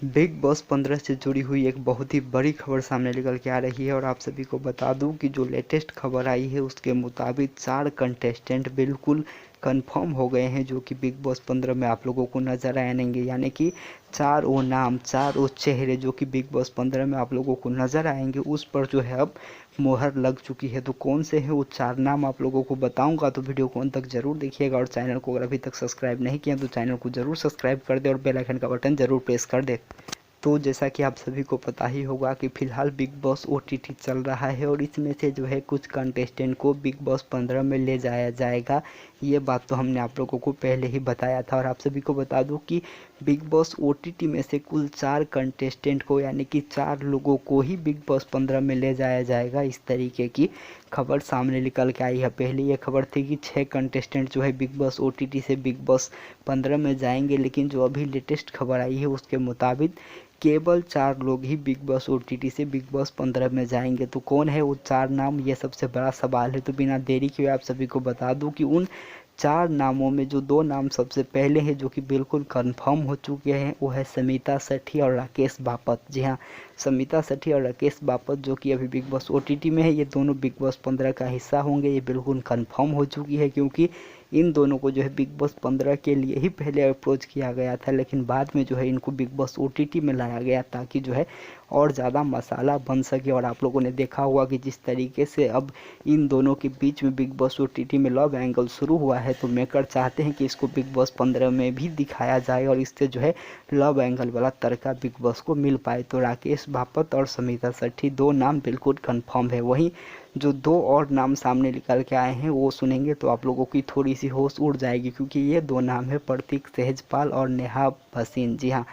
Big boss 15 से जुड़ी हुई एक बहुत ही बड़ी खबर सामने निकल के आ रही है और आप सभी को बता दूं कि जो लेटेस्ट खबर आई है उसके मुताबिक 4 कंटेस्टेंट बिल्कुल कंफर्म हो गए हैं जो कि बिग बॉस 15 में आप लोगों को नज़र आएंगे। यानी कि 4 वो नाम, 4 वो चेहरे जो कि बिग बॉस 15 में आप लोगों को नज़र आएंगे, उस पर जो है अब मोहर लग चुकी है। तो कौन से हैं वो 4 नाम आप लोगों को बताऊंगा, तो वीडियो को अंत तक जरूर देखिएगा। और चैनल को अगर अभी तक सब्सक्राइब नहीं किया तो चैनल को जरूर सब्सक्राइब कर दे और बेल आइकन का बटन जरूर प्रेस कर दे। तो जैसा कि आप सभी को पता ही होगा कि फ़िलहाल बिग बॉस ओटीटी चल रहा है और इसमें से जो है कुछ कंटेस्टेंट को बिग बॉस 15 में ले जाया जाएगा। ये बात तो हमने आप लोगों को पहले ही बताया था और आप सभी को बता दूं कि बिग बॉस ओटीटी में से कुल 4 कंटेस्टेंट को, यानी कि 4 लोगों को ही बिग बॉस 15 में ले जाया जाएगा। इस तरीके की खबर सामने निकल के आई है। पहले ये खबर थी कि 6 कंटेस्टेंट जो है बिग बॉस ओटीटी से बिग बॉस 15 में जाएंगे, लेकिन जो अभी लेटेस्ट खबर आई है उसके मुताबिक केवल 4 लोग ही बिग बॉस ओटीटी से बिग बॉस 15 में जाएंगे। तो कौन है वो 4 नाम, ये सबसे बड़ा सवाल है। तो बिना देरी के आप सभी को बता दूं कि उन 4 नामों में जो 2 नाम सबसे पहले हैं जो कि बिल्कुल कंफर्म हो चुके हैं, वो है समिता सेठी और राकेश बापत। जी हाँ, समिता सेठी और राकेश बापत जो कि अभी बिग बॉस ओटीटी में है, ये दोनों बिग बॉस 15 का हिस्सा होंगे। ये बिल्कुल कंफर्म हो चुकी है क्योंकि इन दोनों को जो है बिग बॉस 15 के लिए ही पहले अप्रोच किया गया था, लेकिन बाद में जो है इनको बिग बॉस ओटीटी में लाया गया ताकि जो है और ज़्यादा मसाला बन सके। और आप लोगों ने देखा होगा कि जिस तरीके से अब इन दोनों के बीच में बिग बॉस ओटीटी में लव एंगल शुरू हुआ है, तो मेकर चाहते हैं कि इसको बिग बॉस 15 में भी दिखाया जाए और इससे जो है लव एंगल वाला तड़का बिग बॉस को मिल पाए। तो राकेश बापत और समिता सेठी 2 नाम बिल्कुल कंफर्म है। वहीं जो 2 और नाम सामने निकल के आए हैं वो सुनेंगे तो आप लोगों की थोड़ी सी होश उड़ जाएगी, क्योंकि ये 2 नाम है प्रतीक सहजपाल और नेहा भसीन। जी हाँ,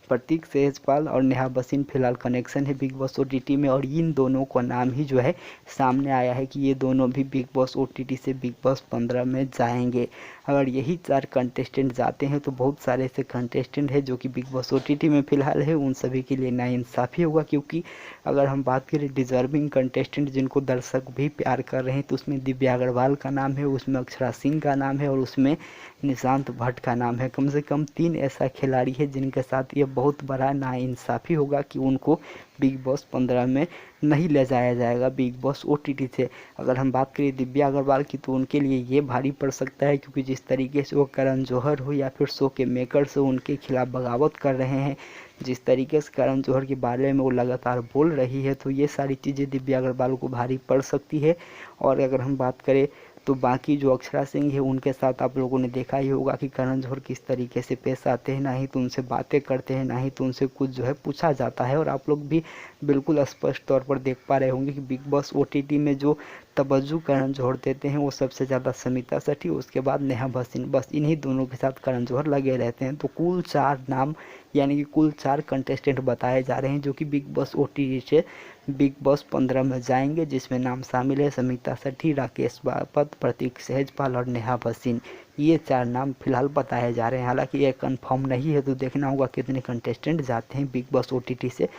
प्रतीक सहजपाल और नेहा भसीन फिलहाल कनेक्शन है बिग बॉस ओटीटी में और इन दोनों का नाम ही जो है सामने आया है कि ये दोनों भी बिग बॉस ओटीटी से बिग बॉस 15 में जाएंगे। अगर यही 4 कंटेस्टेंट जाते हैं तो बहुत सारे ऐसे कंटेस्टेंट हैं जो कि बिग बॉस ओटीटी में फ़िलहाल है, उन सभी के लिए नाइंसाफ़ी होगा। क्योंकि अगर हम बात करें डिज़र्विंग कंटेस्टेंट जिनको दर्शक भी प्यार कर रहे हैं, तो उसमें दिव्या अग्रवाल का नाम है, उसमें अक्षरा सिंह का नाम है और उसमें निशांत भट्ट का नाम है। कम से कम 3 ऐसा खिलाड़ी है जिनके साथ ये बहुत बड़ा नाइंसाफ़ी होगा कि उनको बिग बॉस 15 में नहीं ले जाया जाएगा बिग बॉस ओटीटी से। अगर हम बात करें दिव्या अग्रवाल की, तो उनके लिए ये भारी पड़ सकता है, क्योंकि जिस तरीके से वो करण जौहर हो या फिर शो के मेकर्स हो उनके खिलाफ बगावत कर रहे हैं, जिस तरीके से करण जौहर के बारे में वो लगातार बोल रही है, तो ये सारी चीज़ें दिव्या अग्रवाल को भारी पड़ सकती है। और अगर हम बात करें तो बाकी जो अक्षरा सिंह है उनके साथ आप लोगों ने देखा ही होगा कि करण जौहर किस तरीके से पेश आते हैं, ना ही तो उनसे बातें करते हैं, ना ही तो उनसे कुछ जो है पूछा जाता है। और आप लोग भी बिल्कुल स्पष्ट तौर पर देख पा रहे होंगे कि बिग बॉस ओटीटी में जो तवज्जो करण जौहर देते हैं वो सबसे ज़्यादा समिता सेठी, उसके बाद नेहा भसीन, बस इन्हीं दोनों के साथ करण जौहर लगे रहते हैं। तो कुल 4 नाम, यानी कि कुल 4 कंटेस्टेंट बताए जा रहे हैं जो कि बिग बॉस ओटीटी से बिग बॉस 15 में जाएंगे, जिसमें नाम शामिल है समिता सेठी, राकेश बापत, प्रतीक सहजपाल और नेहा भसीन। ये 4 नाम फिलहाल बताए जा रहे हैं। हालांकि ये कंफर्म नहीं है, तो देखना होगा कितने कंटेस्टेंट जाते हैं बिग बॉस ओटीटी से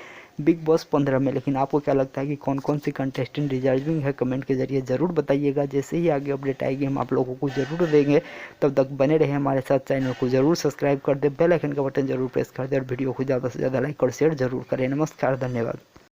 बिग बॉस 15 में। लेकिन आपको क्या लगता है कि कौन कौन सी कंटेस्टेंट डिजर्विंग है, कमेंट के जरिए ज़रूर बताइएगा। जैसे ही आगे अपडेट आएगी हम आप लोगों को ज़रूर देंगे। तब तक बने रहे हमारे साथ, चैनल को ज़रूर सब्सक्राइब कर दे, बेल आइकन का बटन जरूर प्रेस कर दे और वीडियो को ज़्यादा से ज़्यादा लाइक और शेयर जरूर करें। नमस्कार, धन्यवाद।